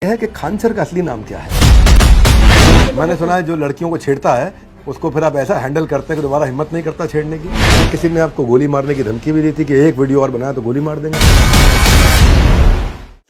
है कि खान सर का असली नाम क्या है। मैंने सुना है जो लड़कियों को छेड़ता है उसको फिर आप ऐसा हैंडल करते हैं कि दोबारा हिम्मत नहीं करता छेड़ने की। किसी ने आपको गोली मारने की धमकी भी दी थी कि एक वीडियो और बनाया तो गोली मार देंगे।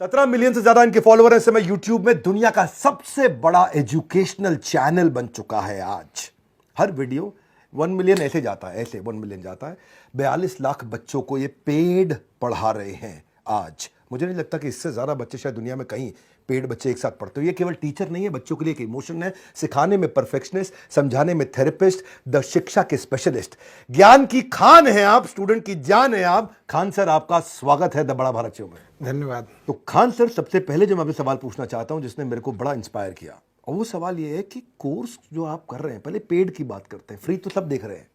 17 मिलियन से ज्यादा इनके फॉलोअर हैं। इस समय यूट्यूब में दुनिया का सबसे बड़ा एजुकेशनल चैनल बन चुका है। आज हर वीडियो 1 मिलियन ऐसे जाता है, ऐसे 1 मिलियन जाता है। 42 लाख बच्चों को ये पेड पढ़ा रहे हैं। आज मुझे नहीं लगता कि इससे ज्यादा बच्चे शायद दुनिया में कहीं पेड बच्चे एक साथ पढ़ते हो। ये केवल टीचर नहीं है, बच्चों के लिए एक इमोशन है। सिखाने में परफेक्शनिस्ट, समझाने में थेरेपिस्ट, द शिक्षा के स्पेशलिस्ट, ज्ञान की खान है आप, स्टूडेंट की जान है आप। खान सर, आपका स्वागत है द बड़ा भारत शो में। धन्यवाद। तो खान सर, सबसे पहले जो मैं आपसे सवाल पूछना चाहता हूं जिसने मेरे को बड़ा इंस्पायर किया, और वो सवाल ये है कि कोर्स जो आप कर रहे हैं, पहले पेड की बात करते हैं। फ्री तो सब देख रहे हैं,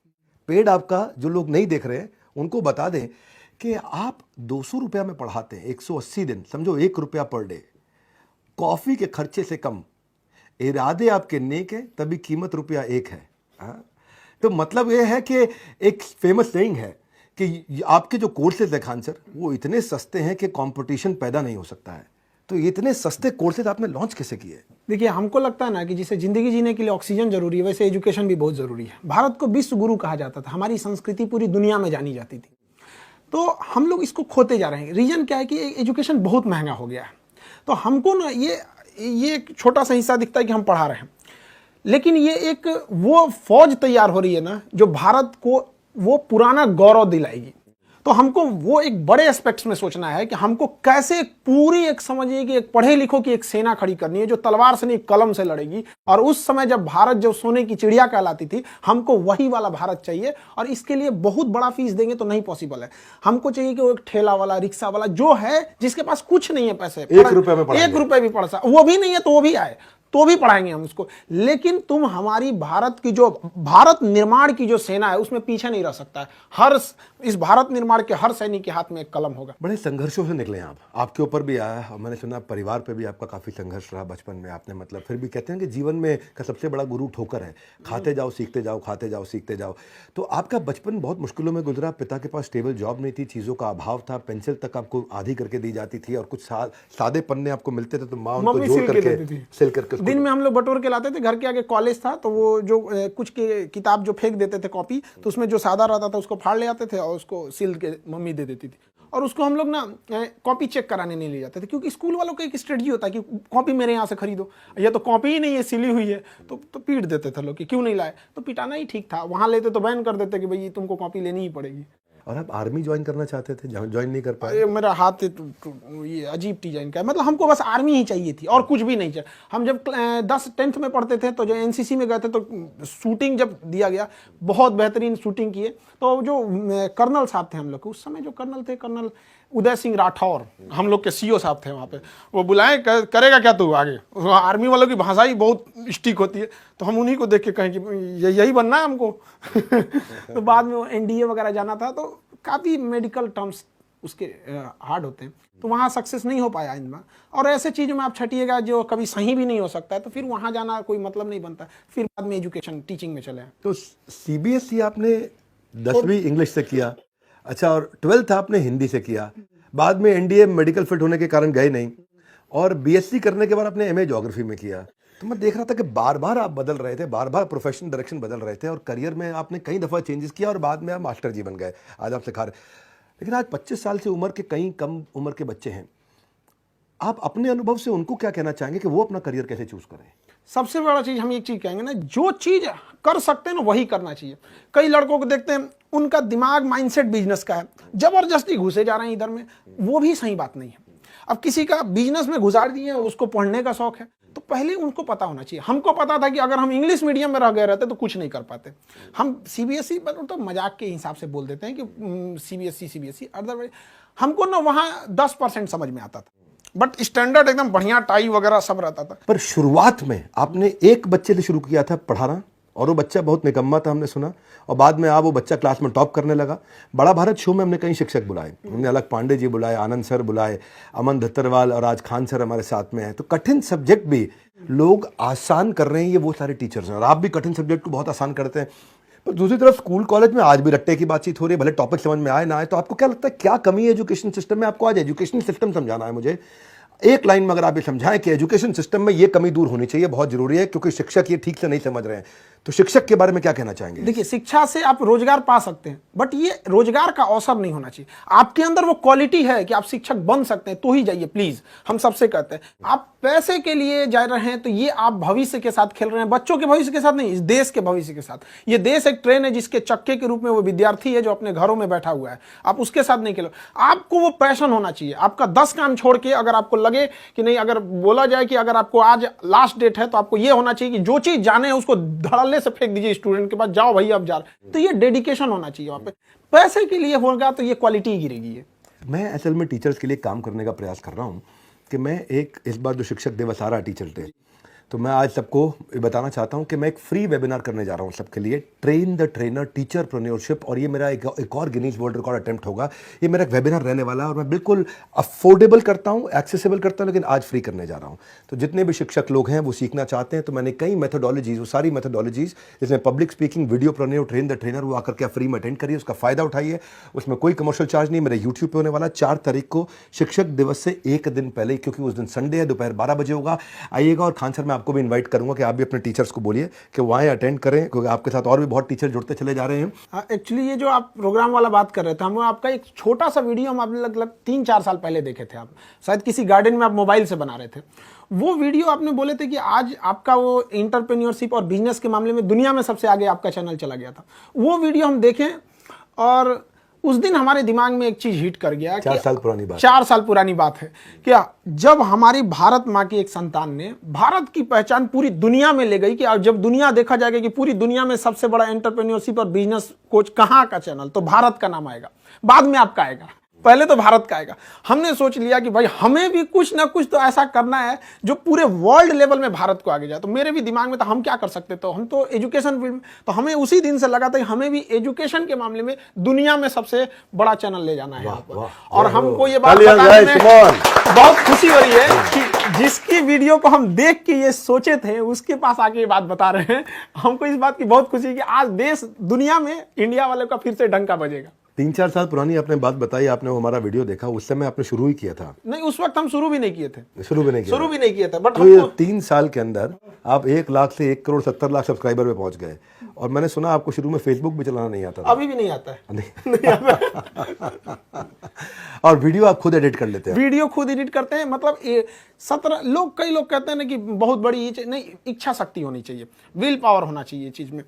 पेड आपका जो लोग नहीं देख रहे हैं उनको बता दें कि आप 200 रुपया में पढ़ाते हैं, 180 दिन, समझो 1 रुपया पर डे, कॉफी के खर्चे से कम, इरादे आपके नेक है तभी कीमत रुपया 1 है। तो मतलब यह है कि एक फेमस सेइंग है कि आपके जो कोर्सेज है खान सर, वो इतने सस्ते हैं कि कंपटीशन पैदा नहीं हो सकता है। तो ये इतने सस्ते कोर्सेज आपने लॉन्च कैसे किए? देखिए, हमको लगता है ना कि जिसे जिंदगी जीने के लिए ऑक्सीजन जरूरी है, वैसे एजुकेशन भी बहुत जरूरी है। भारत को विश्व गुरु कहा जाता था, हमारी संस्कृति पूरी दुनिया में जानी जाती थी। तो हम लोग इसको खोते जा रहे हैं। रीजन क्या है कि एजुकेशन बहुत महंगा हो गया है। तो हमको ना ये एक छोटा सा हिस्सा दिखता है कि हम पढ़ा रहे हैं, लेकिन ये एक वो फौज तैयार हो रही है ना जो भारत को वो पुराना गौरव दिलाएगी। तो हमको वो एक बड़े एस्पेक्ट्स में सोचना है कि हमको कैसे पूरी एक समझिए कि एक पढ़े लिखों की एक सेना खड़ी करनी है जो तलवार से नहीं कलम से लड़ेगी। और उस समय जब भारत जो सोने की चिड़िया कहलाती थी, हमको वही वाला भारत चाहिए। और इसके लिए बहुत बड़ा फीस देंगे तो नहीं पॉसिबल है। हमको चाहिए कि वो एक ठेला वाला, रिक्शा वाला जो है, जिसके पास कुछ नहीं है पैसे, 1 रुपये में 1 रुपये भी पढ़ सकता, वो भी नहीं है तो वो भी आए तो भी पढ़ाएंगे हम उसको। लेकिन तुम हमारी भारत की जो भारत निर्माण की जो सेना है उसमें पीछे नहीं रह सकता है। हर इस भारत निर्माण के हर सैनिक के हाथ में एक कलम होगा। बड़े संघर्षों से निकले आप, आपके ऊपर भी आया, और मैंने सुना परिवार पे भी आपका काफी संघर्ष रहा बचपन में। आपने मतलब फिर भी कहते हैं कि जीवन में का सबसे बड़ा गुरु ठोकर है। खाते जाओ सीखते जाओ, खाते जाओ सीखते जाओ। तो आपका बचपन बहुत मुश्किलों में गुजरा। पिता के पास स्टेबल जॉब नहीं थी, चीजों का अभाव था, पेंसिल तक आपको आधी करके दी जाती थी, और कुछ सादे पन्ने आपको मिलते थे तो माँ उनको जोड़ करके सिल करके दिन में हम लोग बटोर के लाते थे। घर के आगे कॉलेज था तो वो जो कुछ के किताब जो फेंक देते थे कॉपी, तो उसमें जो सादा रहता था उसको फाड़ ले आते थे और उसको सिल के मम्मी दे देती थी। और उसको हम लोग ना कॉपी चेक कराने नहीं ले जाते थे, क्योंकि स्कूल वालों का एक स्ट्रेटजी होता है कि कॉपी मेरे यहाँ से खरीदो, या तो कॉपी ही नहीं है, सिली हुई है, तो पीट देते थे लोग कि क्यों नहीं लाए। तो पिटाना ही ठीक था। वहाँ लेते तो बैन कर देते कि भाई तुमको कॉपी लेनी ही पड़ेगी। और आप आर्मी ज्वाइन करना चाहते थे, ज्वाइन नहीं कर पाए? मेरा हाथ ये अजीब डिजाइन का है। मतलब हमको बस आर्मी ही चाहिए थी और कुछ भी नहीं चाहिए। हम जब 10th में पढ़ते थे तो जो एनसीसी में गए थे, तो शूटिंग जब दिया गया, बहुत बेहतरीन शूटिंग किए। तो जो कर्नल साहब थे हम लोग के, उस समय जो कर्नल थे, कर्नल उदय सिंह राठौर, हम लोग के सीओ साहब थे वहाँ पे। वो बुलाए, करेगा क्या तू आगे? आर्मी वालों की भाषा ही बहुत स्टिक होती है, तो हम उन्हीं को देख के कहें कि यही बनना है हमको। तो बाद में एनडीए वगैरह जाना था, तो काफ़ी मेडिकल टर्म्स उसके हार्ड होते हैं, तो वहाँ सक्सेस नहीं हो पाया इनमें। और ऐसे चीज़ों में आप छटिएगा जो कभी सही भी नहीं हो सकता है, तो फिर वहाँ जाना कोई मतलब नहीं बनता। फिर बाद में एजुकेशन टीचिंग में चले। तो सीबीएसई आपने 10वीं इंग्लिश से किया, अच्छा, और 12th आपने हिंदी से किया। बाद में एनडीए मेडिकल फिट होने के कारण गए नहीं, और बीएससी करने के बाद आपने एमए ज्योग्राफी में किया। तो मैं देख रहा था कि बार बार आप बदल रहे थे, बार बार प्रोफेशनल डायरेक्शन बदल रहे थे, और करियर में आपने कई दफ़ा चेंजेस किया, और बाद में आप मास्टर जी बन गए। आज आप सिखा रहे। लेकिन आज 25 साल से उम्र के कई कम उम्र के बच्चे हैं, आप अपने अनुभव से उनको क्या कहना चाहेंगे कि वो अपना करियर कैसे चूज करें? सबसे बड़ा चीज हम एक चीज कहेंगे ना, जो चीज कर सकते हैं ना वही करना चाहिए। कई लड़कों को देखते हैं, उनका दिमाग माइंडसेट बिजनेस का है, जबरदस्ती घुसे जा रहे हैं इधर में, वो भी सही बात नहीं है। अब किसी का बिजनेस में घुसार दिए, उसको पढ़ने का शौक है, तो पहले उनको पता होना चाहिए। हमको पता था कि अगर हम इंग्लिश मीडियम में रह गए रहते तो कुछ नहीं कर पाते। हम सीबीएसई तो मजाक के हिसाब से बोल देते हैं कि सीबीएसई। अदरवाइज हमको ना वहाँ 10% समझ में आता था, बट स्टैंडर्ड एकदम बढ़िया, टाई वगैरह सब रहता था। पर शुरुआत में आपने एक बच्चे से शुरू किया था पढ़ाना, और वो बच्चा बहुत निकम्मा था, हमने सुना, और बाद में वो बच्चा क्लास में टॉप करने लगा। बड़ा भारत शो में हमने कई शिक्षक बुलाए, हमने अलग पांडे जी बुलाए, आनंद सर बुलाए, अमन धत्तरवाल, और आज खान सर हमारे साथ में है। तो कठिन सब्जेक्ट भी लोग आसान कर रहे हैं, ये वो सारे टीचर्स हैं, और आप भी कठिन सब्जेक्ट को बहुत आसान करते हैं। पर दूसरी तरफ स्कूल कॉलेज में आज भी रट्टे की बातचीत हो रही है, भले टॉपिक समझ में आए ना आए। तो आपको क्या लगता है, क्या कमी है एजुकेशन सिस्टम में? आपको आज एजुकेशन सिस्टम समझाना है मुझे। एक लाइन में अगर आप ये समझाएं कि एजुकेशन सिस्टम में ये कमी दूर होनी चाहिए, बहुत जरूरी है, क्योंकि शिक्षक ये ठीक से नहीं समझ रहे हैं, तो शिक्षक के बारे में क्या कहना चाहेंगे? देखिए, शिक्षा से आप रोजगार पा सकते हैं, बट ये रोजगार का अवसर नहीं होना चाहिए। आपके अंदर वो क्वालिटी है कि आप शिक्षक बन सकते हैं तो ही जाइए, प्लीज, हम सबसे कहते हैं। आप पैसे के लिए जा रहे हैं तो ये आप भविष्य के साथ खेल रहे हैं, बच्चों के भविष्य के साथ नहीं, इस देश के भविष्य के साथ। ये देश एक ट्रेन है जिसके चक्के के रूप में वो विद्यार्थी है जो अपने घरों में बैठा हुआ है, आप उसके साथ नहीं खेलो। आपको वो पैशन होना चाहिए। आपका 10 काम छोड़ के अगर आपको लगे कि नहीं, अगर बोला जाए कि अगर आपको आज लास्ट डेट है तो आपको ये होना चाहिए कि जो चीज जाने है उसको धड़ल्ले से फेंक दीजिए स्टूडेंट के पास, जाओ भाई अब जा रहे। तो ये डेडिकेशन होना चाहिए वहां पे। पैसे के लिए होगा तो ये क्वालिटी गिरेगी। है मैं असल में टीचर्स के लिए काम करने का प्रयास कर रहा हूँ कि मैं एक, इस बार जो शिक्षक दिवस आ रहा है, टीचर्स डे, तो मैं आज सबको ये बताना चाहता हूँ कि मैं एक फ्री वेबिनार करने जा रहा हूँ सबके लिए, ट्रेन द ट्रेनर टीचरप्रेन्योरशिप। और ये मेरा एक और गिनीज वर्ल्ड रिकॉर्ड अटेम्प्ट होगा। ये मेरा एक वेबिनार रहने वाला है और मैं बिल्कुल अफोर्डेबल करता हूँ, एक्सेसिबल करता हूँ, लेकिन आज फ्री करने जा रहा हूँ। तो जितने भी शिक्षक लोग हैं वो सीखना चाहते हैं, तो मैंने कई मेथोडोलॉजीज, वो सारी मेथोडोलॉजीज, इसमें public speaking, videopreneur, train the trainer, वो आकर के आप फ्री में अटेंड करिए, उसका फायदा उठाइए। उसमें कोई कमर्शियल चार्ज नहीं, मेरे यूट्यूब पे होने वाला 4 तारीख को, शिक्षक दिवस से एक दिन पहले, क्योंकि उस दिन संडे है, दोपहर 12 बजे होगा, आइएगा। और खान सर, मैं आपको भी इन्वाइट करूंगा कि आप भी अपने टीचर्स को बोलिए कि वो आए, अटेंड करें, क्योंकि आपके साथ और भी बहुत टीचर जुड़ते चले जा रहे हैं। एक्चुअली ये जो आप प्रोग्राम वाला बात कर रहे थे, हम आपका एक छोटा सा वीडियो हम आपने लगभग 3-4 साल पहले देखे थे। आप शायद किसी गार्डन में आप मोबाइल से बना रहे थे। वो वीडियो आपने बोले थे कि आज आपका वो एंटरप्रेन्योरशिप और बिजनेस के मामले में दुनिया में सबसे आगे आपका चैनल चला गया था। वो वीडियो हम देखें और उस दिन हमारे दिमाग में एक चीज हिट कर गया। 4 साल पुरानी बात, 4 साल पुरानी बात है क्या, जब हमारी भारत माँ की एक संतान ने भारत की पहचान पूरी दुनिया में ले गई कि अब जब दुनिया देखा जाएगा कि पूरी दुनिया में सबसे बड़ा एंटरप्रेन्योरशिप और बिजनेस कोच कहाँ का चैनल, तो भारत का नाम आएगा, बाद में आपका आएगा, पहले तो भारत का आएगा। हमने सोच लिया कि भाई हमें भी कुछ ना कुछ तो ऐसा करना है जो पूरे वर्ल्ड लेवल में भारत को आगे जाए। तो मेरे भी दिमाग में था हम क्या कर सकते, तो हम तो एजुकेशन फील्ड में, तो हमें उसी दिन से लगा था कि हमें भी एजुकेशन के मामले में दुनिया में सबसे बड़ा चैनल ले जाना है। और हमको ये बात बताने में बहुत खुशी हो रही है कि जिसकी वीडियो को हम देख के ये सोचे थे उसके पास आके ये बात बता रहे हैं। हमको इस बात की बहुत खुशी है कि आज देश दुनिया में इंडिया वाले का फिर से डंका बजेगा। 3-4 साल पुरानी आपने बात बताई, आपने वो हमारा वीडियो देखा, उस समय आपने शुरू ही किया था? नहीं, उस वक्त हम शुरू भी नहीं किए थे। शुरू भी नहीं किया था, बट तो ये 3 साल के अंदर आप 1 लाख से 1 करोड़ 70 लाख सब्सक्राइबर पे पहुंच गए। और मैंने सुना आपको शुरू में फेसबुक भी चलाना नहीं आता था। अभी भी नहीं आता है। नहीं आता। और वीडियो आप खुद एडिट कर लेते हैं? वीडियो खुद एडिट करते हैं। मतलब 17 लोग, कई लोग कहते हैं ना कि बहुत बड़ी नहीं, इच्छा शक्ति होनी चाहिए, विल पावर होना चाहिए चीज में।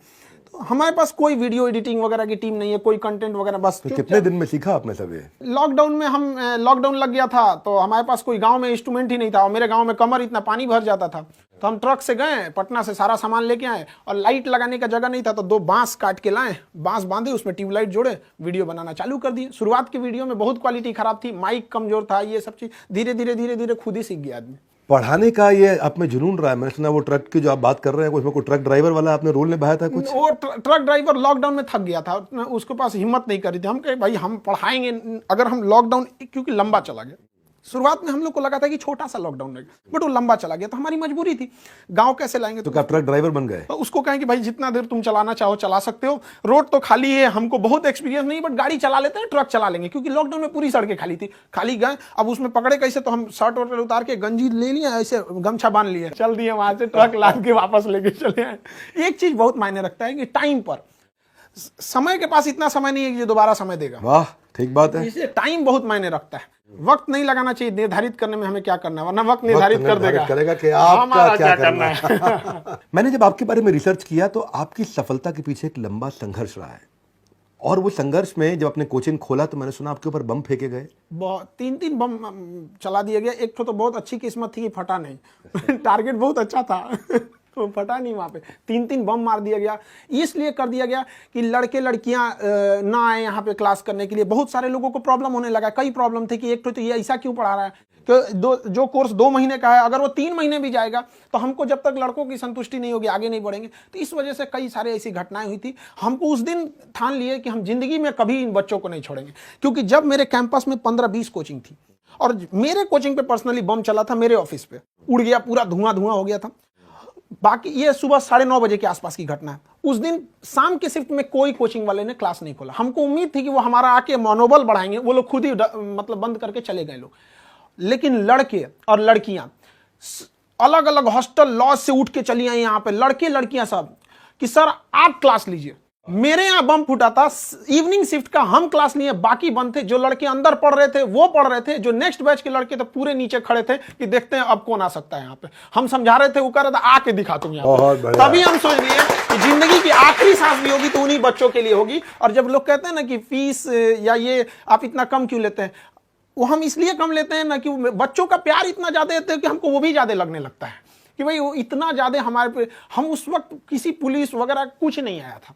तो हमारे पास कोई वीडियो एडिटिंग वगैरह की टीम नहीं है, कोई कंटेंट वगैरह, बस। तो कितने दिन में सीखा आपने सब ये? लॉकडाउन में हम, लॉकडाउन लग गया था तो हमारे पास कोई गांव में इंस्ट्रूमेंट ही नहीं था, और मेरे गांव में कमर इतना पानी भर जाता था, तो हम ट्रक से गए, पटना से सारा सामान लेके आए, और लाइट लगाने का जगह नहीं था तो 2 बांस काट के लाए, बांस बांधे, उसमें ट्यूबलाइट जोड़े, वीडियो बनाना चालू कर दिए। शुरुआत की वीडियो में बहुत क्वालिटी खराब थी, माइक कमजोर था, ये सब चीज धीरे धीरे खुद ही सीख गया आदमी। पढ़ाने का ये आप में जुनून रहा है। मैंने सुना वो ट्रक की जो आप बात कर रहे हैं, उसमें कोई ट्रक ड्राइवर वाला आपने रोल निभाया था कुछ? वो ट्रक ड्राइवर लॉकडाउन में थक गया था, उसके पास हिम्मत नहीं करी थी। हम कहे भाई हम पढ़ाएंगे, अगर हम लॉकडाउन, क्योंकि लंबा चला गया, शुरुआत में हम लोग को लगा था कि छोटा सा लॉकडाउन रहेगा, बट वो लंबा चला गया, तो हमारी मजबूरी थी, गांव कैसे लाएंगे। तो क्या ट्रक ड्राइवर बन गए? तो उसको कहें कि भाई जितना देर तुम चलाना चाहो चला सकते हो, रोड तो खाली है, हमको बहुत एक्सपीरियंस नहीं, बट गाड़ी चला लेते हैं, ट्रक चला लेंगे, क्योंकि लॉकडाउन में पूरी सड़कें खाली थी, खाली गए। अब उसमें पकड़े कैसे, तो हम शर्ट वर्ट उतार के गंजी ले लिया, ऐसे गमछा बांध लिया, चल दिए वहां से, ट्रक लाद के वापस लेके चले आए। एक चीज बहुत मायने रखता है कि टाइम पर, समय के पास इतना समय नहीं है कि दोबारा समय देगा। वाह, ठीक बात है। इसलिए टाइम बहुत मायने रखता है। वक्त नहीं लगाना चाहिए निर्धारित करने में हमें क्या करना है, वरना वक्त निर्धारित कर देगा करेगा कि आपका क्या करना है। मैंने जब आपके बारे में रिसर्च किया तो आपकी सफलता के पीछे एक लंबा संघर्ष रहा है, और वो संघर्ष में जब आपने कोचिंग खोला तो मैंने सुना आपके ऊपर बम फेंके गए। बहुत 3 बम चला दिया गया। एक तो बहुत अच्छी किस्मत थी कि फटा नहीं। टारगेट बहुत अच्छा था तो फटा नहीं, वहां पे 3 बम मार दिया गया। इसलिए कर दिया गया कि लड़के लड़कियां ना आए यहाँ पे क्लास करने के लिए। बहुत सारे लोगों को प्रॉब्लम होने लगा, कई प्रॉब्लम थे कि एक तो ये ऐसा क्यों पढ़ा रहा है, कि जो कोर्स 2 महीने का है अगर वो 3 महीने भी जाएगा तो हमको जब तक लड़कों की संतुष्टि नहीं होगी आगे नहीं बढ़ेंगे। तो इस वजह से कई सारे ऐसी घटनाएं हुई थी। हमको उस दिन ठान लिए कि हम जिंदगी में कभी इन बच्चों को नहीं छोड़ेंगे, क्योंकि जब मेरे कैंपस में 15-20 कोचिंग थी, और मेरे कोचिंग पे पर्सनली बम चला था, मेरे ऑफिस पे उड़ गया, पूरा धुआं हो गया था। बाकी ये सुबह 9:30 बजे के आसपास की घटना है। उस दिन शाम के शिफ्ट में कोई कोचिंग वाले ने क्लास नहीं खोला। हमको उम्मीद थी कि वो हमारा आके मनोबल बढ़ाएंगे, वो लोग खुद ही मतलब बंद करके चले गए लोग। लेकिन लड़के और लड़कियां अलग अलग हॉस्टल लॉज से उठ के चली आई यहाँ पे, लड़के लड़कियां सब, कि सर आप क्लास लीजिए। मेरे यहाँ बम फूटा था, इवनिंग शिफ्ट का हम क्लास लिए, बाकी बंद थे। जो लड़के अंदर पढ़ रहे थे वो पढ़ रहे थे, जो नेक्स्ट बैच के लड़के थे पूरे नीचे खड़े थे कि देखते हैं अब कौन आ सकता है यहाँ पे। हम समझा रहे थे, वो कह रहा था आके दिखा तुम यहाँ पे। तभी हम सोच लिए कि जिंदगी की आखिरी सांस भी होगी तो उन्हीं बच्चों के लिए होगी। और जब लोग कहते हैं ना कि फीस या ये आप इतना कम क्यों लेते हैं, वो हम इसलिए कम लेते हैं ना कि बच्चों का प्यार इतना ज्यादा देते हैं कि हमको वो भी ज्यादा लगने लगता है कि भाई वो इतना ज्यादा हमारे पे। हम उस वक्त किसी पुलिस वगैरह कुछ नहीं आया था,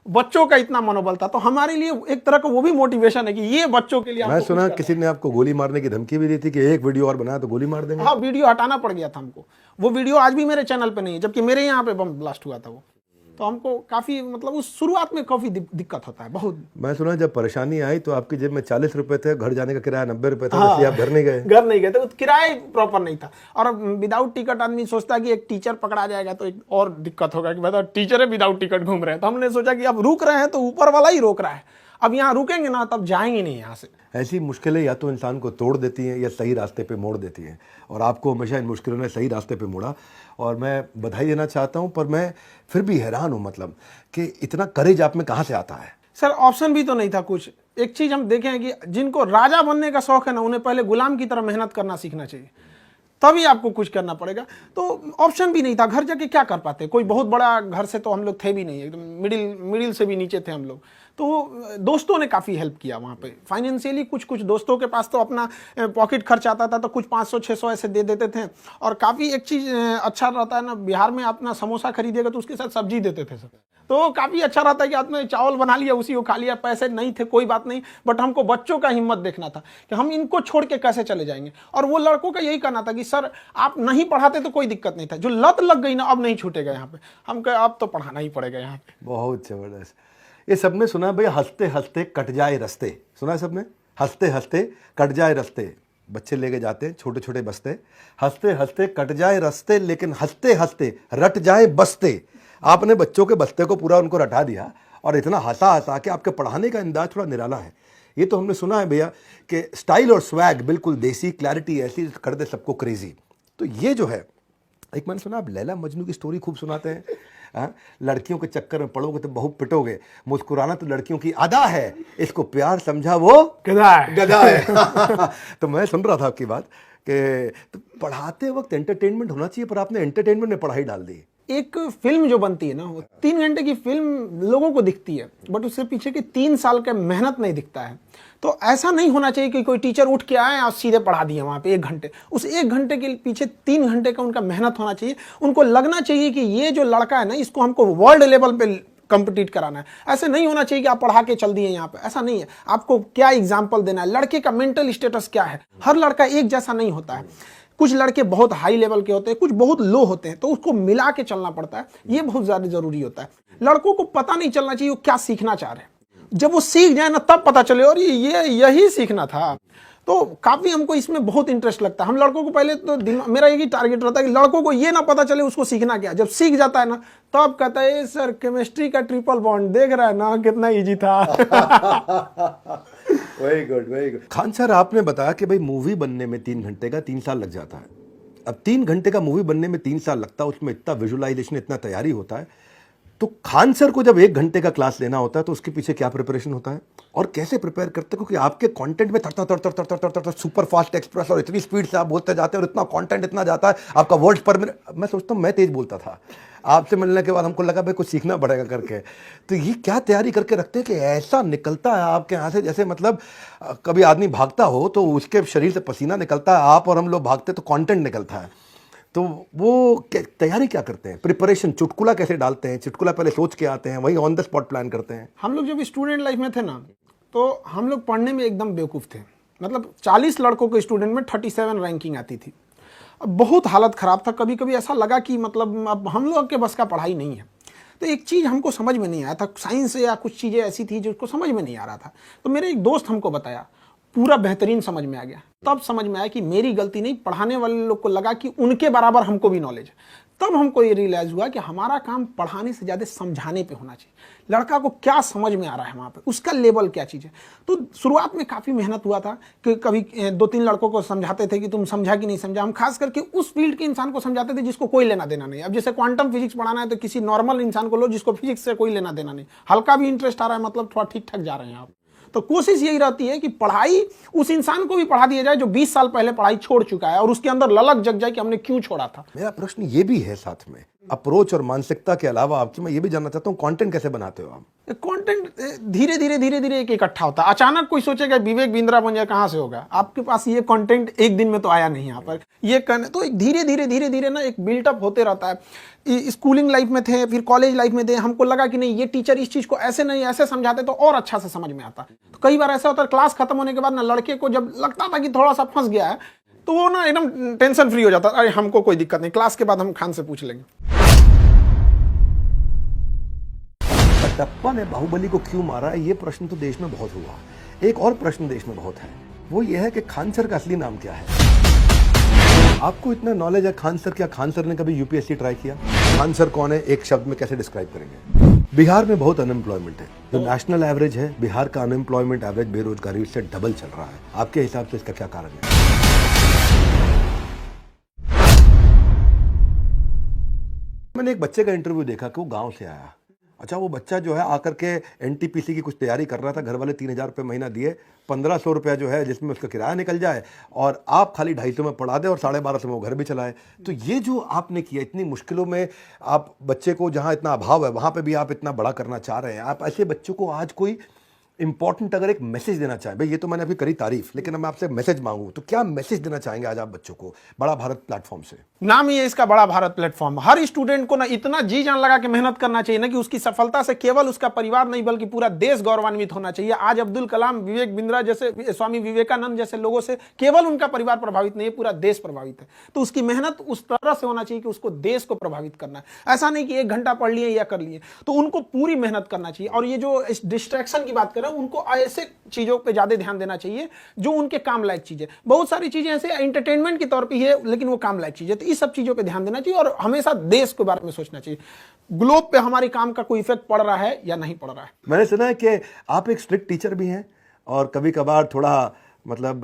बच्चों का इतना मनोबल था, तो हमारे लिए एक तरह का वो भी मोटिवेशन है कि ये बच्चों के लिए। मैं सुना किसी ने आपको गोली मारने की धमकी भी दी थी कि एक वीडियो और बनाया तो गोली मार देंगे। हाँ, वीडियो हटाना पड़ गया था हमको। वो वीडियो आज भी मेरे चैनल पे नहीं है, जबकि मेरे यहाँ पे बम ब्लास्ट हुआ था वो। तो हमको काफी मतलब उस शुरुआत में काफी दिक्कत होता है बहुत। मैं सुना जब परेशानी आई तो आपकी जेब में 40 रुपए थे, घर जाने का किराया 90 रुपए था, इसलिए आप घर नहीं गए। घर नहीं गए थे, किराया प्रॉपर नहीं था। और विदाउट टिकट आदमी सोचता है कि एक टीचर पकड़ा जाएगा तो एक और दिक्कत होगा कि बताओ टीचर है विदाउट टिकट घूम रहे हैं। तो हमने सोचा कि अब रुक रहे हैं तो ऊपर वाला ही रोक रहा है, अब यहाँ रुकेंगे ना तब जाएंगे नहीं यहाँ से। ऐसी मुश्किलें या तो इंसान को तोड़ देती हैं या सही रास्ते पे मोड़ देती हैं, और आपको हमेशा इन मुश्किलों ने सही रास्ते पे मोड़ा, और मैं बधाई देना चाहता हूं। पर मैं फिर भी हैरान हूं, मतलब कि इतना करेज आप में कहां से आता है? सर ऑप्शन भी तो नहीं था कुछ। एक चीज हम देखें कि जिनको राजा बनने का शौक है ना, उन्हें पहले गुलाम की तरह मेहनत करना सीखना चाहिए, तभी आपको कुछ करना पड़ेगा। तो ऑप्शन भी नहीं था, घर जाके क्या कर पाते। कोई बहुत बड़ा घर से तो हम लोग थे भी नहीं, एकदम मिडिल से भी नीचे थे हम लोग। तो दोस्तों ने काफ़ी हेल्प किया वहाँ पे फाइनेंशियली। कुछ दोस्तों के पास तो अपना पॉकेट खर्च आता था, तो कुछ 500-600 ऐसे दे देते थे। और काफ़ी एक चीज़ अच्छा रहता है ना, बिहार में अपना समोसा खरीदिएगा तो उसके साथ सब्जी देते थे सब, तो काफ़ी अच्छा रहता है कि आपने चावल बना लिया उसी को खा लिया। पैसे नहीं थे कोई बात नहीं, बट हमको बच्चों का हिम्मत देखना था कि हम इनको छोड़ के कैसे चले जाएंगे। और वो लड़कों का यही कहना था कि सर आप नहीं पढ़ाते तो कोई दिक्कत नहीं था, जो लत लग गई ना अब नहीं छूटेगा यहाँ पे। हम कहे अब तो पढ़ाना ही पड़ेगा यहाँ पे। बहुत जबरदस्त। ये सबने सुना है भैया, हंसते हंसते कट जाए रास्ते, सुना है सबने? हंसते हंसते कट जाए रास्ते, बच्चे लेके जाते हैं छोटे छोटे बस्ते, हंसते हंसते कट जाए रास्ते लेकिन हंसते हंसते रट जाए बस्ते। आपने बच्चों के बस्ते को पूरा उनको रटा दिया, और इतना हंसा हंसा कि आपके पढ़ाने का अंदाज थोड़ा निराला है। ये तो हमने सुना है भैया कि स्टाइल और स्वैग बिल्कुल देसी, क्लैरिटी ऐसी कर दे सबको क्रेजी। तो ये जो है, एक मैंने सुना आप लैला मजनू की स्टोरी खूब सुनाते हैं। लड़कियों के चक्कर में पड़ोगे तो बहुत पिटोगे, मुस्कुराना तो लड़कियों की अदा है, इसको प्यार समझा वो गधा है। तो मैं सुन रहा था आपकी बात कि तो पढ़ाते वक्त एंटरटेनमेंट होना चाहिए, पर आपने एंटरटेनमेंट में पढ़ाई डाल दी। एक फिल्म जो बनती है ना, वो 3 घंटे की फिल्म लोगों को दिखती है, बट उससे पीछे की 3 साल का मेहनत नहीं दिखता है। तो ऐसा नहीं होना चाहिए कि कोई टीचर उठ के आए और सीधे पढ़ा दिए वहाँ पे 1 घंटे। उस 1 घंटे के पीछे 3 घंटे का उनका मेहनत होना चाहिए। उनको लगना चाहिए कि ये जो लड़का है ना, इसको हमको वर्ल्ड लेवल पे कंपीट कराना है। ऐसे नहीं होना चाहिए कि आप पढ़ा के चल दिए यहाँ पे, ऐसा नहीं है। आपको क्या एग्जाम्पल देना है, लड़के का मेंटल स्टेटस क्या है। हर लड़का एक जैसा नहीं होता है, कुछ लड़के बहुत हाई लेवल के होते हैं, कुछ बहुत लो होते हैं, तो उसको मिला के चलना पड़ता है। ये बहुत ज्यादा जरूरी होता है। लड़कों को पता नहीं चलना चाहिए वो क्या सीखना चाह रहे हैं, जब वो सीख जाए ना तब पता चले और ये यही सीखना था। तो काफी हमको इसमें बहुत इंटरेस्ट लगता है। हम लड़कों को पहले तो मेरा यही टारगेट रहता है कि लड़कों को ये ना पता चले उसको सीखना क्या। जब सीख जाता है ना तब कहता है सर केमिस्ट्री का ट्रिपल बॉन्ड देख रहा है ना कितना इजी था। Very good, very good. Khan sir, आपने बताया कि भाई मूवी बनने में 3 घंटे का 3 साल लग जाता है। अब 3 घंटे का मूवी बनने में 3 साल लगता है, उसमें इतना विजुअलाइजेशन, इतना तैयारी होता है। तो खान सर को जब 1 घंटे का क्लास लेना होता है तो उसके पीछे क्या प्रिपरेशन होता है और कैसे प्रिपेयर करते हैं? क्योंकि आपके कंटेंट में थर सुपर फास्ट एक्सप्रेस और इतनी स्पीड से आप बोलते जाते हैं और इतना कंटेंट इतना जाता है, आपका वर्ड्स पर मिनट। मैं सोचता हूँ मैं तेज बोलता था, आपसे मिलने के बाद हमको लगा भाई कुछ सीखना पड़ेगा करके। तो ये क्या तैयारी करके रखते हैं कि ऐसा निकलता है आपके यहाँ से, जैसे मतलब कभी आदमी भागता हो तो उसके शरीर से पसीना निकलता है, आप और हम लोग भागते तो कंटेंट निकलता है। तो वो तैयारी क्या करते हैं, प्रिपरेशन, चुटकुला कैसे डालते हैं? चुटकुला पहले सोच के आते हैं, वही ऑन द स्पॉट प्लान करते हैं? हम लोग जब स्टूडेंट लाइफ में थे ना, तो हम लोग पढ़ने में एकदम बेवकूफ़ थे। मतलब 40 लड़कों के स्टूडेंट में 37 रैंकिंग आती थी। अब बहुत हालत ख़राब था। कभी कभी ऐसा लगा कि मतलब अब हम लोग के बस का पढ़ाई नहीं है। तो एक चीज़ हमको समझ में नहीं आया था, साइंस या कुछ चीज़ें ऐसी थी जिसको समझ में नहीं आ रहा था। तो मेरे एक दोस्त हमको बताया, पूरा बेहतरीन समझ में आ गया। तब समझ में आया कि मेरी गलती नहीं, पढ़ाने वाले लोग को लगा कि उनके बराबर हमको भी नॉलेज है। तब हमको ये रियलाइज हुआ कि हमारा काम पढ़ाने से ज़्यादा समझाने पे होना चाहिए। लड़का को क्या समझ में आ रहा है वहाँ पे, उसका लेवल क्या चीज़ है। तो शुरुआत में काफ़ी मेहनत हुआ था कि कभी 2-3 लड़कों को समझाते थे कि तुम समझा कि नहीं समझा। हम खास करके उस फील्ड के इंसान को समझाते थे जिसको कोई लेना देना नहीं। अब जैसे क्वांटम फिजिक्स पढ़ाना है तो किसी नॉर्मल इंसान को लो जिसको फिजिक्स से कोई लेना देना नहीं, हल्का भी इंटरेस्ट आ रहा है, मतलब थोड़ा ठीक ठाक जा रहे हैं आप। तो कोशिश यही रहती है कि पढ़ाई उस इंसान को भी पढ़ा दिया जाए जो 20 साल पहले पढ़ाई छोड़ चुका है और उसके अंदर ललक जग जाए कि हमने क्यों छोड़ा था। मेरा प्रश्न ये भी है साथ में, अप्रोच और मानसिकता के अलावा आपसे मैं ये भी जानना चाहता हूँ, कंटेंट कैसे बनाते हो आप? कंटेंट धीरे धीरे एक इकट्ठा होता है। अचानक कोई सोचेगा विवेक बिंद्रा बन जाए, कहाँ से होगा? आपके पास ये कंटेंट एक दिन में तो आया नहीं यहाँ पर। ये तो एक धीरे धीरे ना एक बिल्टअप होते रहता है। स्कूलिंग लाइफ में थे, फिर कॉलेज लाइफ में थे, हमको लगा कि नहीं ये टीचर इस चीज को ऐसे नहीं ऐसे समझाते तो और अच्छा से समझ में आता। तो कई बार ऐसा होता है क्लास खत्म होने के बाद ना लड़के को जब लगता था कि थोड़ा सा फंस गया है तो वो ना एकदम टेंशन फ्री हो जाता, अरे हमको कोई दिक्कत नहीं, क्लास के बाद हम खान से पूछ लेंगे। कटप्पा ने बाहुबली को क्यों मारा, ये प्रश्न तो देश में बहुत हुआ। एक और प्रश्न देश में बहुत है, वो ये है कि खान सर का असली नाम क्या है? आपको इतना नॉलेज है खान सर, क्या खान सर ने कभी यूपीएससी ट्राई किया? खान सर कौन है, एक शब्द में कैसे डिस्क्राइब करेंगे? बिहार में बहुत अनएम्प्लॉयमेंट है, जो नेशनल एवरेज है बिहार का अनएम्प्लॉयमेंट एवरेज, बेरोजगारी उससे डबल चल रहा है। आपके हिसाब से इसका क्या कारण है? मैंने एक बच्चे का इंटरव्यू देखा कि वो गांव से आया। अच्छा, वो बच्चा जो है आकर के एनटीपीसी की कुछ तैयारी कर रहा था, घर वाले 3000 रुपये महीना दिए, 1500 रुपया जो है जिसमें उसका किराया निकल जाए और आप खाली 250 में पढ़ा दे और 1250 में वो घर भी चलाए। तो ये जो आपने किया, इतनी मुश्किलों में आप बच्चे को, जहाँ इतना अभाव है वहाँ पे भी आप इतना बड़ा करना चाह रहे हैं। आप ऐसे बच्चों को आज कोई इंपॉर्टेंट अगर एक मैसेज देना चाहें, भाई ये तो मैंने अभी करी तारीफ, लेकिन मैं आपसे मैसेज मांगू तो क्या मैसेज देना चाहेंगे आज आप बच्चों को बड़ा भारत प्लेटफॉर्म से? नाम ही है इसका बड़ा भारत प्लेटफॉर्म। हर स्टूडेंट को ना इतना जी जान लगा के मेहनत करना चाहिए ना कि उसकी सफलता से केवल उसका परिवार नहीं बल्कि पूरा देश गौरवान्वित होना चाहिए। आज अब्दुल कलाम, विवेक बिंद्रा जैसे, स्वामी विवेकानंद जैसे लोगों से केवल उनका परिवार प्रभावित नहीं है, पूरा देश प्रभावित है। तो उसकी मेहनत उस तरह से होना चाहिए कि उसको देश को प्रभावित करना है। ऐसा नहीं कि 1 घंटा पढ़ लिए या कर लिए, तो उनको पूरी मेहनत करना चाहिए। और ये जो डिस्ट्रैक्शन की बात कर रहे हैं, उनको ऐसे चीजों पे ज्यादा ध्यान देना चाहिए जो उनके काम लायक चीजें। बहुत सारी चीजें ऐसे एंटरटेनमेंट के तौर पे है लेकिन वो काम लायक चीजें, तो इस सब चीजों पे ध्यान देना चाहिए और हमेशा देश के बारे में सोचना चाहिए। ग्लोब पे हमारे काम का कोई इफेक्ट पड़ रहा है या नहीं पड़ रहा है। मैंने सुना है कि आप एक स्ट्रिक्ट टीचर भी हैं और कभी कभार थोड़ा मतलब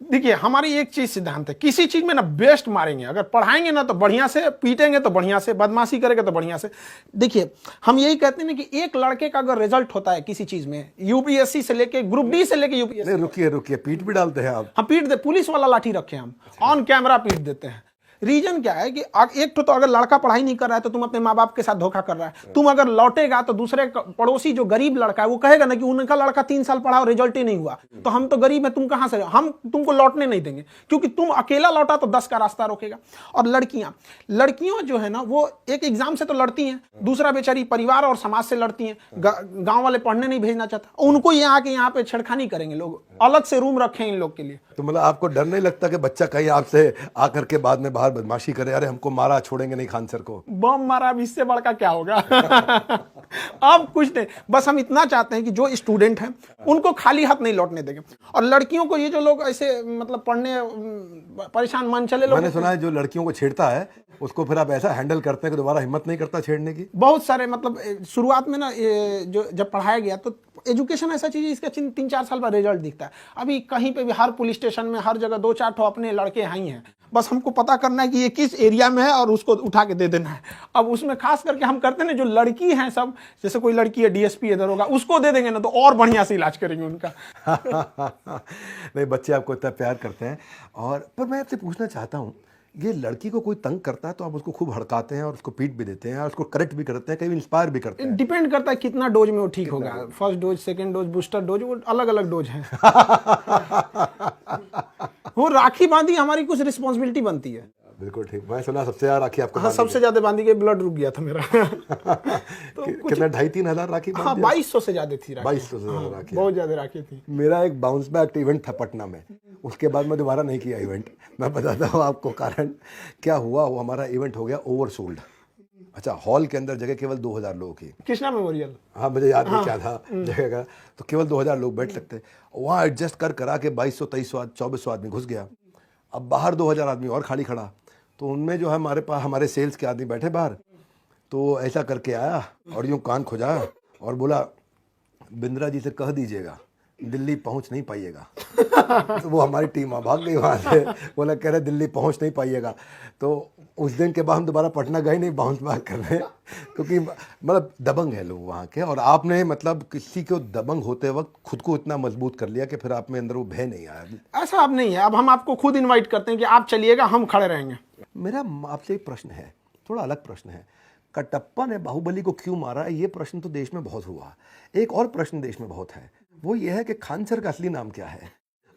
देखिए, हमारी एक चीज सिद्धांत है, किसी चीज में ना बेस्ट मारेंगे। अगर पढ़ाएंगे ना तो बढ़िया से, पीटेंगे तो बढ़िया से, बदमाशी करेंगे तो बढ़िया से। देखिए, हम यही कहते हैं कि एक लड़के का अगर रिजल्ट होता है किसी चीज में, यूपीएससी से लेके ग्रुप डी से लेके यूपीएससी। रुकिए, पीट भी डालते हैं आप? हम पीट दे, पुलिस वाला लाठी रखे हम, ऑन कैमरा पीट देते हैं। रीजन क्या है कि एक तो अगर लड़का पढ़ाई नहीं कर रहा है तो तुम अपने माँ बाप के साथ धोखा कर रहा है। तुम अगर लौटेगा तो दूसरे पड़ोसी जो गरीब लड़का है वो कहेगा ना कि उनका लड़का 3 साल पढ़ा और रिजल्ट ही नहीं हुआ, तो हम तो गरीब है, तुम कहां से, हम तुमको लौटने नहीं देंगे, क्योंकि तुम अकेला लौटा तो 10 का रास्ता रोकेगा। और लड़कियां जो है ना, वो एक एग्जाम से तो लड़ती हैं, दूसरा बेचारी परिवार और समाज से लड़ती हैं। गांव वाले पढ़ने नहीं भेजना चाहता, उनको ये आके यहाँ पे छेड़खानी करेंगे लोग, अलग से रूम रखे इन लोग के लिए। तो मतलब आपको डर नहीं लगता कि बच्चा कहीं आपसे आकर के बाद में बाहर बदमाशी करे, अरे हमको मारा, छोड़ेंगे नहीं खान सर को? बम मारा, अब इससे बड़का क्या होगा? अब कुछ नहीं, बस हम इतना चाहते हैं कि जो स्टूडेंट हैं उनको खाली हाथ नहीं लौटने देंगे। और लड़कियों को, ये जो लोग ऐसे मतलब पढ़ने परेशान मन चले लोग, मैंने सुना है जो लड़कियों को छेड़ता है उसको फिर आप ऐसा हैंडल करते हैं कि दोबारा हिम्मत नहीं करता छेड़ने की। बहुत सारे मतलब शुरुआत में ना जो जब पढ़ाया गया तो एजुकेशन ऐसा चीज है, इसका 3-4 साल बाद रिजल्ट दिखता है। अभी कहीं पे भी, हर पुलिस स्टेशन में, हर जगह 2-4 ठो अपने लड़के हैं ही हैं। बस हमको पता करना है कि ये किस एरिया में है और उसको उठा के दे देना है। अब उसमें खास करके हम करते हैं जो लड़की हैं सब, जैसे कोई लड़की है डीएसपी इधर होगा, उसको दे देंगे ना तो और बढ़िया से इलाज करेंगे उनका। नहीं, बच्चे आपको इतना प्यार करते हैं। और पर मैं आपसे पूछना चाहता हूँ, ये लड़की को कोई तंग करता है तो आप उसको खूब हड़काते हैं और उसको पीट भी देते हैं और उसको करेक्ट भी करते हैं, कहीं इंस्पायर भी करते हैं? डिपेंड करता है कितना डोज में वो ठीक होगा। First dose, second dose, booster dose, वो अलग अलग डोज हैं। वो राखी बांधी हमारी कुछ रिस्पॉन्सिबिलिटी बनती है। बिल्कुल ठीक। मैं सुना सबसे ज्यादा राखी आपको? हाँ, सबसे ज्यादा बांधी गई, ब्लड रुक गया था मेरा। तो कितना, 2,500-3 हजार राखी? हाँ, 2200 से ज्यादा थी राखी। 2200 से ज्यादा राखी, बहुत ज्यादा राखी थी। मेरा एक बाउंस बैक इवेंट था पटना में, उसके बाद मैं दोबारा नहीं किया इवेंट। मैं बताता हूँ आपको कारण क्या हुआ। वो हमारा इवेंट हो गया ओवरसोल्ड। अच्छा, हॉल के अंदर जगह केवल 2000 लोगों की। कृष्णा मेमोरियल। हाँ, मुझे याद नहीं क्या था जगह का, तो केवल 2000 लोग बैठ सकते। वहाँ एडजस्ट करा के 2200 2400 आदमी घुस गया। अब बाहर 2000 आदमी और खाली खड़ा, तो उनमें जो है हमारे पास हमारे सेल्स के आदमी बैठे बाहर, तो ऐसा करके आया और यूँ कान खुजाया और बोला, बिंद्रा जी से कह दीजिएगा दिल्ली पहुंच नहीं पाइएगा। तो वो हमारी टीम भाग गई वहाँ से, बोला कह रहे दिल्ली पहुंच नहीं पाइएगा। तो उस दिन के बाद हम दोबारा पटना गए नहीं बाउंस बैक करने, क्योंकि मतलब दबंग है लोग वहाँ के। और आपने मतलब किसी को दबंग होते वक्त खुद को इतना मजबूत कर लिया कि फिर आप में अंदर वो भय नहीं आया। ऐसा अब नहीं है, अब हम आपको खुद इनवाइट करते हैं कि आप चलिएगा, हम खड़े रहेंगे। मेरा आपसे एक प्रश्न है, थोड़ा अलग प्रश्न है। कटप्पा ने बाहुबली को क्यों मारा, ये प्रश्न तो देश में बहुत हुआ। एक और प्रश्न देश में बहुत है, वो ये है कि खान सर का असली नाम क्या है।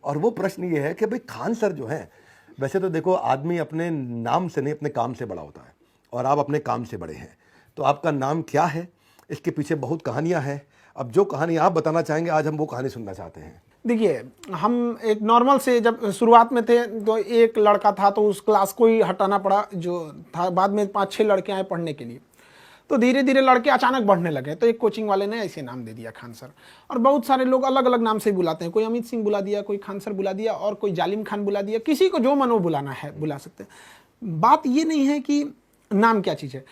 और वो प्रश्न ये है कि भाई खान सर जो है, वैसे तो देखो आदमी अपने नाम से नहीं अपने काम से बड़ा होता है, और आप अपने काम से बड़े हैं। तो आपका नाम क्या है, इसके पीछे बहुत कहानियां हैं। अब जो कहानी आप बताना चाहेंगे, आज हम वो कहानी सुनना चाहते हैं। देखिए, हम एक नॉर्मल से जब शुरुआत में थे तो एक लड़का था, तो उस क्लास को ही हटाना पड़ा जो था। बाद में 5-6 लड़के आए पढ़ने के लिए, तो धीरे धीरे लड़के अचानक बढ़ने लगे। तो एक कोचिंग वाले ने ऐसे नाम दे दिया खान सर। और बहुत सारे लोग अलग अलग नाम से बुलाते हैं, कोई अमित सिंह बुला दिया, कोई खान सर बुला दिया, और कोई जालिम खान बुला दिया। किसी को जो मन वो बुलाना है बुला सकते हैं। बात ये नहीं है कि नाम क्या चीज़ है,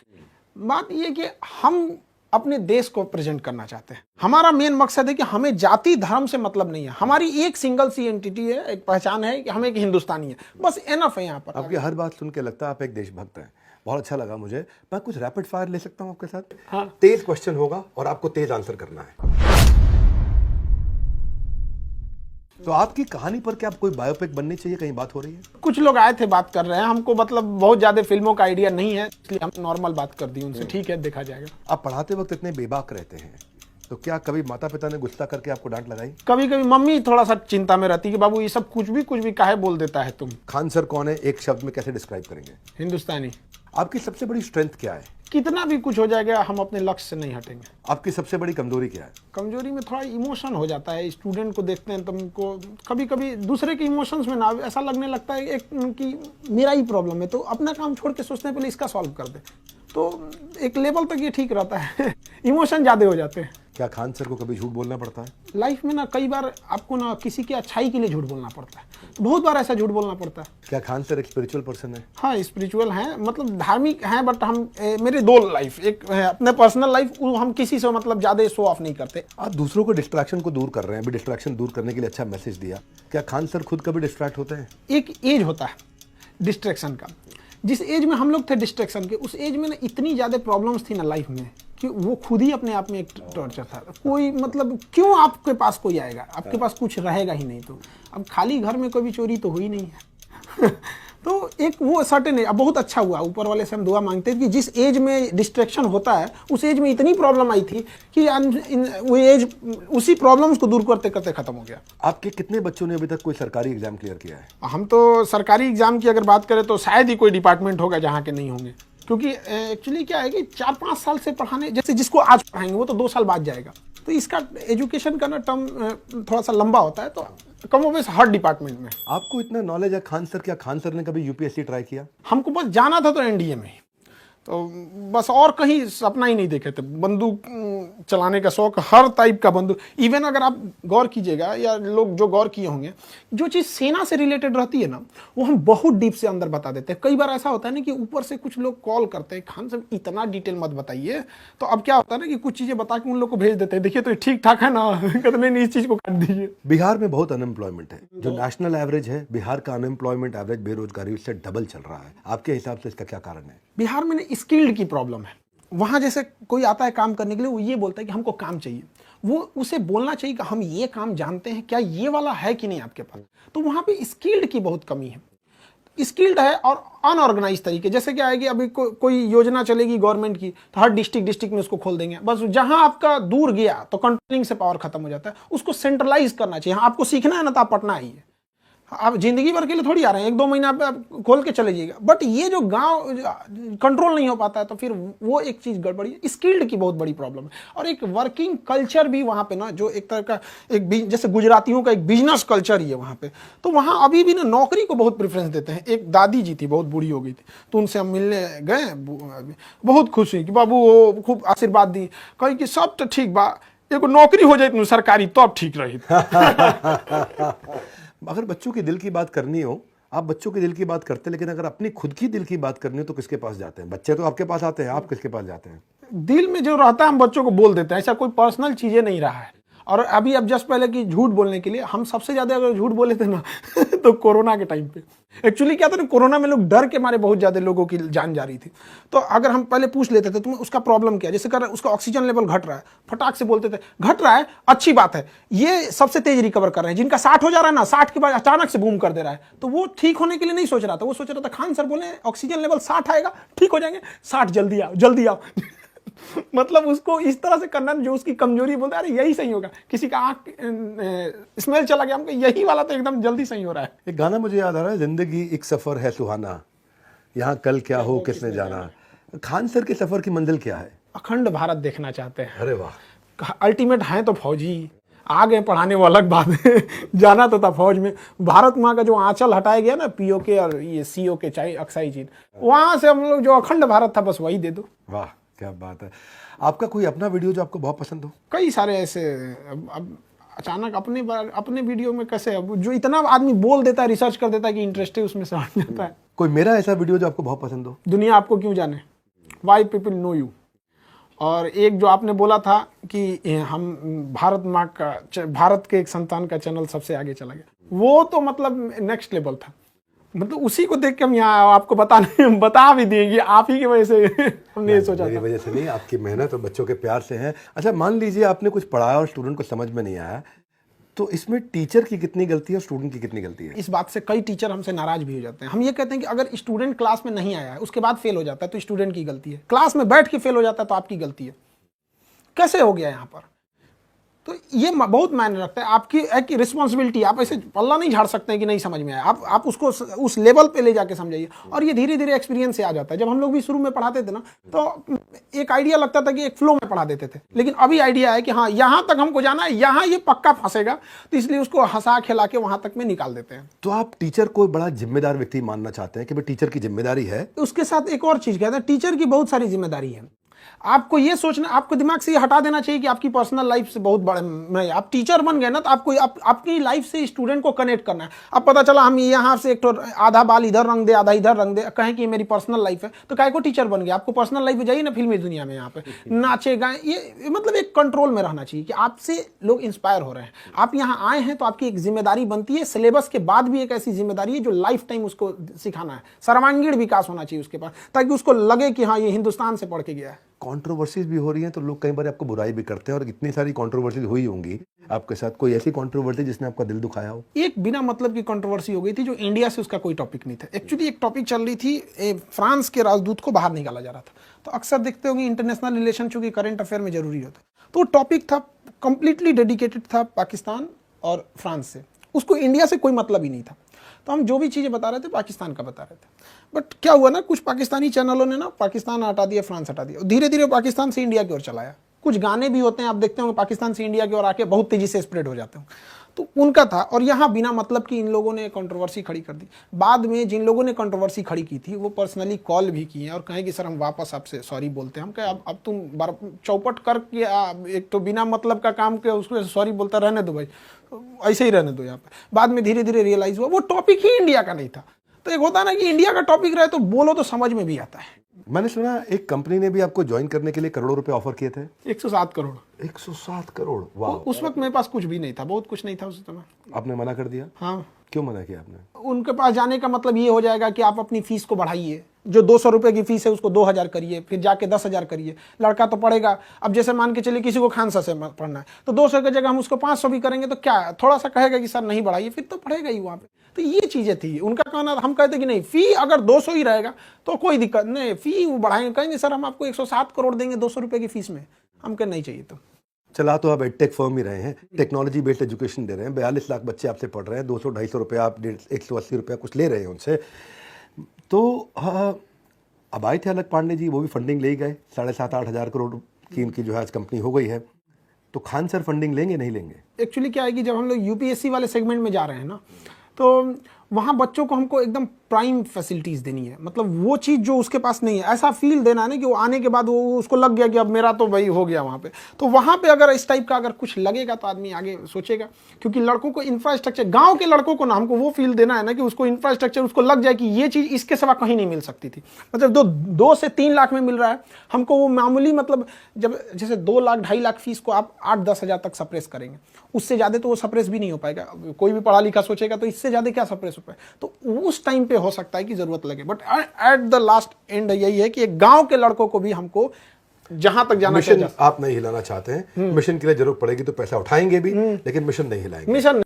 बात ये कि हम अपने देश को प्रेजेंट करना चाहते हैं। हमारा मेन मकसद है कि हमें जाति धर्म से मतलब नहीं है। हमारी एक सिंगल सी एंटिटी है, एक पहचान है कि हम एक हिंदुस्तानी है, बस एनफ है। यहाँ पर आपकी हर बात सुन के लगता है आप एक देशभक्त हैं। बहुत अच्छा लगा मुझे। मैं कुछ रैपिड फायर ले सकता हूँ आपके साथ? हाँ। तेज क्वेश्चन होगा और आपको तेज आंसर करना है। तो आपकी कहानी पर क्या कोई बायोपिक बननी चाहिए, कहीं बात हो रही है? कुछ लोग आए थे बात कर रहे हैं, हमको मतलब बहुत ज्यादा फिल्मों का आइडिया नहीं है, इसलिए हम नॉर्मल बात कर दी उनसे। ठीक है, देखा जाएगा। आप पढ़ाते वक्त इतने बेबाक रहते हैं, तो क्या कभी माता पिता ने गुस्सा करके आपको डांट लगाई? कभी कभी मम्मी थोड़ा सा चिंता में रहती है कि बाबू ये सब कुछ भी काहे बोल देता है तुम। खान सर कौन है, एक शब्द में कैसे डिस्क्राइब करेंगे? हिंदुस्तानी। आपकी सबसे बड़ी स्ट्रेंथ क्या है? कितना भी कुछ हो जाएगा, हम अपने लक्ष्य से नहीं हटेंगे। आपकी सबसे बड़ी कमजोरी क्या है? कमजोरी में थोड़ा इमोशन हो जाता है। स्टूडेंट को देखते हैं तो हमको कभी कभी दूसरे के इमोशंस में ना ऐसा लगने लगता है एक कि मेरा ही प्रॉब्लम है, तो अपना काम छोड़ के सोचते हैं पहले इसका सॉल्व कर दे। तो एक लेवल तक ये ठीक रहता है। इमोशन ज़्यादा हो जाते हैं। क्या खान सर को कभी झूठ बोलना पड़ता है? लाइफ में ना कई बार आपको ना किसी की अच्छाई के लिए झूठ बोलना पड़ता है, तो बहुत बार ऐसा झूठ बोलना पड़ता है। क्या खान सर एक स्पिरिचुअल पर्सन है? हाँ, स्पिरिचुअल हैं, मतलब धार्मिक हैं, बट हम मेरे दो लाइफ, एक है अपने पर्सनल लाइफ, हम किसी से मतलब ज़्यादा शो ऑफ नहीं करते। आप दूसरों को डिस्ट्रैक्शन को दूर कर रहे हैं, अभी डिस्ट्रैक्शन दूर करने के लिए अच्छा मैसेज दिया। क्या खान सर खुद कभी डिस्ट्रैक्ट होते हैं? एक एज होता है डिस्ट्रैक्शन का। जिस एज में हम लोग थे डिस्ट्रैक्शन के, उस एज में ना इतनी ज़्यादा प्रॉब्लम्स थी ना लाइफ में कि वो खुद ही अपने आप में एक टॉर्चर था। कोई मतलब क्यों आपके पास कोई आएगा, आपके पास कुछ रहेगा ही नहीं। तो अब खाली घर में कभी चोरी तो हुई नहीं है। तो एक वो सर्टेन है। अब बहुत अच्छा हुआ, ऊपर वाले से हम दुआ मांगते हैं कि जिस एज में डिस्ट्रैक्शन होता है उस एज में इतनी प्रॉब्लम आई थी कि वो एज उसी प्रॉब्लम्स को दूर करते करते खत्म हो गया। आपके कितने बच्चों ने अभी तक कोई सरकारी एग्जाम क्लियर किया है? हम तो सरकारी एग्जाम की अगर बात करें तो शायद ही कोई डिपार्टमेंट होगा जहाँ के नहीं होंगे, क्योंकि एक्चुअली क्या है कि 4-5 साल से पढ़ाने, जैसे जिसको आज पढ़ाएंगे वो तो 2 साल बाद जाएगा। तो इसका एजुकेशन का ना टर्म थोड़ा सा लंबा होता है, तो कम ओवेस हर डिपार्टमेंट में। आपको इतना नॉलेज है खान सर, क्या खान सर ने कभी यूपीएससी ट्राई किया? हमको बस जाना था तो एनडीए में, तो बस और कहीं सपना ही नहीं देखे थे। बंदूक चलाने का शौक, हर टाइप का बंदूक। इवन अगर आप गौर कीजिएगा या लोग जो गौर किए होंगे, जो चीज़ सेना से रिलेटेड रहती है ना, वो हम बहुत डीप से अंदर बता देते हैं। कई बार ऐसा होता है ना कि ऊपर से कुछ लोग कॉल करते हैं, खान साहब इतना डिटेल मत बताइए। तो अब क्या होता है ना कि कुछ चीज़ें बता के उन लोग को भेज देते हैं, देखिए तो ठीक ठाक है ना, कहते नहीं इस चीज़ को काट दीजिए। बिहार में बहुत अनएम्प्लॉयमेंट है, जो नेशनल एवरेज है बिहार का अनएम्प्लॉयमेंट एवरेज, बेरोजगारी उससे डबल चल रहा है। आपके हिसाब से इसका क्या कारण है? बिहार में स्किल्ड की प्रॉब्लम है। वहाँ जैसे कोई आता है काम करने के लिए, वो ये बोलता है कि हमको काम चाहिए, वो उसे बोलना चाहिए कि हम ये काम जानते हैं, क्या ये वाला है कि नहीं आपके पास। तो वहाँ पे स्किल्ड की बहुत कमी है। स्किल्ड है और अनऑर्गेनाइज तरीके, जैसे क्या है कि अभी कोई योजना चलेगी गवर्नमेंट की, तो हर डिस्ट्रिक्ट में उसको खोल देंगे। बस जहाँ आपका दूर गया तो कंट्रोलिंग से पावर खत्म हो जाता है। उसको सेंट्रलाइज करना चाहिए। हाँ, आपको सीखना है ना तो आप पटना आइए, आप जिंदगी भर के लिए थोड़ी आ रहे हैं, 1-2 महीना आप खोल के चले जाइएगा। बट ये जो गांव कंट्रोल नहीं हो पाता है तो फिर वो एक चीज गड़बड़ी है, स्किल्ड की बहुत बड़ी प्रॉब्लम है। और एक वर्किंग कल्चर भी वहां पे ना, जो एक तरह का जैसे गुजरातियों का एक बिजनेस कल्चर ही है वहां पे, तो वहां अभी भी ना नौकरी को बहुत प्रेफरेंस देते हैं। एक दादी जी थी, बहुत बूढ़ी हो गई थी, तो उनसे हम मिलने गए, बहुत खुश हुई कि बाबू वो खूब आशीर्वाद दी, कही कि सब तो ठीक बा, एगो नौकरी हो जाए सरकारी तो अब ठीक रही। अगर बच्चों के दिल की बात करनी हो, आप बच्चों के दिल की बात करते हैं, लेकिन अगर अपनी खुद की दिल की बात करनी हो तो किसके पास जाते हैं? बच्चे तो आपके पास आते हैं, आप किसके पास जाते हैं? दिल में जो रहता है हम बच्चों को बोल देते हैं, ऐसा कोई पर्सनल चीजें नहीं रहा है। और अभी अब जस्ट पहले कि झूठ बोलने के लिए हम सबसे ज्यादा अगर झूठ बोले थे ना तो कोरोना के टाइम पे एक्चुअली क्या था ना, कोरोना में लोग डर के मारे बहुत ज्यादा लोगों की जान जा रही थी। तो अगर हम पहले पूछ लेते थे तुम्हें उसका प्रॉब्लम क्या है, जैसे कर उसका ऑक्सीजन लेवल घट रहा है, फटाक से बोलते थे घट रहा है, अच्छी बात है, ये सबसे तेज रिकवर कर रहे हैं। जिनका 60 हो जा रहा है ना, 60 के बाद अचानक से बूम कर दे रहा है, तो वो ठीक होने के लिए नहीं सोच रहा था, वो सोच रहा था खान सर बोले ऑक्सीजन लेवल 60 आएगा ठीक हो जाएंगे, 60 जल्दी आओ जल्दी आओ। मतलब उसको इस तरह से करना जो उसकी कमजोरी, बोलता है अरे यही सही होगा। किसी का आंख स्मेल चला गया, हमको यही वाला तो एकदम जल्दी सही हो रहा है। एक गाना मुझे याद आ रहा है, जिंदगी एक सफर है सुहाना, यहाँ कल क्या हो किसने जाना। खान सर के सफर की मंजिल क्या है? अखंड भारत देखना चाहते हैं। अरे वाह, अल्टीमेट हैं तो फौजी, आ गए पढ़ाने वो अलग बात है। जाना तो था फौज में। भारत माँ का जो आंचल हटाया गया ना, पीओके और ये सीओके चाहे अक्साई चीज, वहां से हम लोग जो अखंड भारत था बस वही दे दो। वाह क्या बात है। आपका कोई अपना वीडियो जो आपको बहुत पसंद हो? कई सारे ऐसे, अब अचानक अपने वीडियो में कैसे, अब जो इतना आदमी बोल देता है, रिसर्च कर देता है कि इंटरेस्ट है उसमें से हट जाता है। कोई मेरा ऐसा वीडियो जो आपको बहुत पसंद हो? दुनिया आपको क्यों जाने, वाई पीपल नो यू। और एक जो आपने बोला था कि हम भारत के एक संतान का चैनल सबसे आगे चला गया, वो तो मतलब नेक्स्ट लेवल था। मतलब उसी को देख के हम यहाँ आपको बता भी देंगे, आप ही की वजह से हमने ये सोचा। मेरी वजह से नहीं, आपकी मेहनत और बच्चों के प्यार से है। अच्छा, मान लीजिए आपने कुछ पढ़ाया और स्टूडेंट को समझ में नहीं आया, तो इसमें टीचर की कितनी गलती है और स्टूडेंट की कितनी गलती है? इस बात से कई टीचर हमसे नाराज भी हो जाते हैं। हम ये कहते हैं कि अगर स्टूडेंट क्लास में नहीं आया है, उसके बाद फेल हो जाता है, तो स्टूडेंट की गलती है। क्लास में बैठ के फेल हो जाता है तो आपकी गलती है। कैसे हो गया यहाँ पर? तो ये बहुत मायने रखता है। आपकी एक रिस्पॉन्सिबिलिटी, आप ऐसे पल्ला नहीं झाड़ सकते हैं कि नहीं समझ में आया। आप उसको उस लेवल पे ले जाके समझाइए। और ये धीरे धीरे एक्सपीरियंस से आ जाता है। जब हम लोग भी शुरू में पढ़ाते थे ना, तो एक आइडिया लगता था कि एक फ्लो में पढ़ा देते थे, लेकिन अभी आइडिया है कि हाँ यहाँ तक हमको जाना है, यहाँ ये पक्का फंसेगा, तो इसलिए उसको हंसा खिला के वहां तक में निकाल देते हैं। तो आप टीचर को बड़ा जिम्मेदार व्यक्ति मानना चाहते हैं कि भाई टीचर की जिम्मेदारी है? उसके साथ एक और चीज कहते हैं, टीचर की बहुत सारी जिम्मेदारी है। आपको ये सोचना, आपको दिमाग से ये हटा देना चाहिए कि आपकी पर्सनल लाइफ से बहुत बड़े नहीं। आप टीचर बन गए ना, तो आपको आपकी लाइफ से स्टूडेंट को कनेक्ट करना है। अब पता चला हम यहाँ से एक तो आधा बाल इधर रंग दे, आधा इधर रंग दे, कहें कि ये मेरी पर्सनल लाइफ है, तो काहे को टीचर बन गया? आपको पर्सनल लाइफ में जाइए ना, फिल्मी दुनिया में, यहाँ पे नाचे गाएं, ये मतलब एक कंट्रोल में रहना चाहिए कि आपसे लोग इंस्पायर हो रहे हैं। आप यहाँ आए हैं तो आपकी एक जिम्मेदारी बनती है। सिलेबस के बाद भी एक ऐसी जिम्मेदारी है जो लाइफ टाइम उसको सिखाना है। सर्वांगीण विकास होना चाहिए उसके पास, ताकि उसको लगे कि हाँ ये हिंदुस्तान से पढ़ के गया है। कंट्रोवर्सीज भी हो रही हैं, तो लोग कई बार आपको बुराई भी करते हैं, और इतनी सारी कंट्रोवर्सीज हुई होंगी आपके साथ। कोई ऐसी कंट्रोवर्सी जिसने आपका दिल दुखाया हो? एक बिना मतलब की कंट्रोवर्सी हो गई थी, जो इंडिया से उसका कोई टॉपिक नहीं था। एक्चुअली एक टॉपिक चल रही थी, फ्रांस के राजदूत को बाहर निकाला जा रहा था। तो अक्सर देखते होंगे इंटरनेशनल रिलेशन चूंकि करंट अफेयर में जरूरी होता है, तो टॉपिक था कंप्लीटली डेडिकेटेड था पाकिस्तान और फ्रांस से। उसको इंडिया से कोई मतलब ही नहीं था। तो हम जो भी चीज़ें बता रहे थे पाकिस्तान का बता रहे थे। बट क्या हुआ ना, कुछ पाकिस्तानी चैनलों ने ना पाकिस्तान हटा दिया, फ्रांस हटा दिया, धीरे धीरे पाकिस्तान से इंडिया की ओर चलाया। कुछ गाने भी होते हैं, आप देखते होंगे पाकिस्तान से इंडिया की ओर आके बहुत तेजी से स्प्रेड हो जाते हैं, तो उनका था। और यहाँ बिना मतलब की इन लोगों ने कंट्रोवर्सी खड़ी कर दी। बाद में जिन लोगों ने कंट्रोवर्सी खड़ी की थी वो पर्सनली कॉल भी किए और कहें कि सर हम वापस आपसे सॉरी बोलते हैं। हम कहे अब तुम चौपट करके एक तो बिना मतलब का काम के उसको सॉरी बोलता, रहने दो भाई, ऐसे ही रहने दो यहाँ पे। बाद में धीरे धीरे रियलाइज हुआ वो टॉपिक ही इंडिया का नहीं था। तो एक होता है ना कि इंडिया का टॉपिक रहे तो बोलो तो समझ में भी आता है। मैंने सुना एक कंपनी ने भी आपको ज्वाइन करने के लिए करोड़ों रुपए ऑफर किए थे। 107 करोड़। 107 करोड़, वाह। उस वक्त मेरे पास कुछ भी नहीं था, बहुत कुछ नहीं था उस समय। आपने मना कर दिया? हाँ। क्यों मना किया आपने? उनके पास जाने का मतलब ये हो जाएगा कि आप अपनी फीस को बढ़ाइए, जो 200 रुपए की फीस है उसको 2000 करिए, फिर जाके 10,000 करिए। लड़का तो पढ़ेगा। अब जैसे मान के चलिए किसी को खानसा से पढ़ना है, तो 200 की जगह हम उसको 500 भी करेंगे, तो क्या थोड़ा सा कहेगा कि सर नहीं बढ़ाइए, फिर तो पढ़ेगा ही वहाँ पे। तो ये चीजें थी उनका कहना। हम कहते कि नहीं, फी अगर 200 ही रहेगा तो कोई दिक्कत नहीं, फी वो बढ़ाएंगे। कहेंगे सर हम आपको 107 करोड़ देंगे 200 रुपए की फीस में। हम कह नहीं चाहिए। तो चला तो आप एडटेक फर्म ही रहे हैं, टेक्नोलॉजी बेस्ड एजुकेशन दे रहे हैं, 42 लाख बच्चे आपसे पढ़ रहे हैं, 200-250 रुपया आप 180 रुपया कुछ ले रहे हैं उनसे। तो अब आए थे अलग पांडे जी, वो भी फंडिंग ले ही गए, 7,500-8 हज़ार करोड़ की इनकी जो है आज कंपनी हो गई है। तो खान सर फंडिंग लेंगे नहीं लेंगे? एक्चुअली क्या है कि जब हम लोग यूपीएससी वाले सेगमेंट में जा रहे हैं ना, तो वहाँ बच्चों को हमको एकदम प्राइम फैसिलिटीज़ देनी है, मतलब वो चीज़ जो उसके पास नहीं है, ऐसा फील देना है ना कि वो आने के बाद वो उसको लग गया कि अब मेरा तो भाई हो गया वहाँ पे। तो वहाँ पे अगर इस टाइप का अगर कुछ लगेगा तो आदमी आगे सोचेगा, क्योंकि लड़कों को इंफ्रास्ट्रक्चर, गांव के लड़कों को ना हमको वो फील देना है ना कि उसको इंफ्रास्ट्रक्चर उसको लग जाए कि ये चीज़ इसके सिवा कहीं नहीं मिल सकती थी। मतलब 2 से 3 लाख में मिल रहा है हमको, वो मामूली, मतलब जब जैसे 2 लाख 2.5 लाख फीस को आप 8-10 हज़ार तक सप्रेस करेंगे, उससे ज़्यादा तो वो सप्रेस भी नहीं हो पाएगा। कोई भी पढ़ा लिखा सोचेगा तो इससे ज़्यादा क्या सप्रेस हो पाए, तो उस टाइम पे हो सकता है कि ज़रूरत लगे। But at the last and यही है कि एक गांव के लड़कों को भी हमको जहां तक जाना मिशन आप नहीं हिलाना चाहते हैं, मिशन के लिए जरूरत पड़ेगी तो पैसा उठाएंगे भी, लेकिन मिशन नहीं हिलाएंगे। मिशन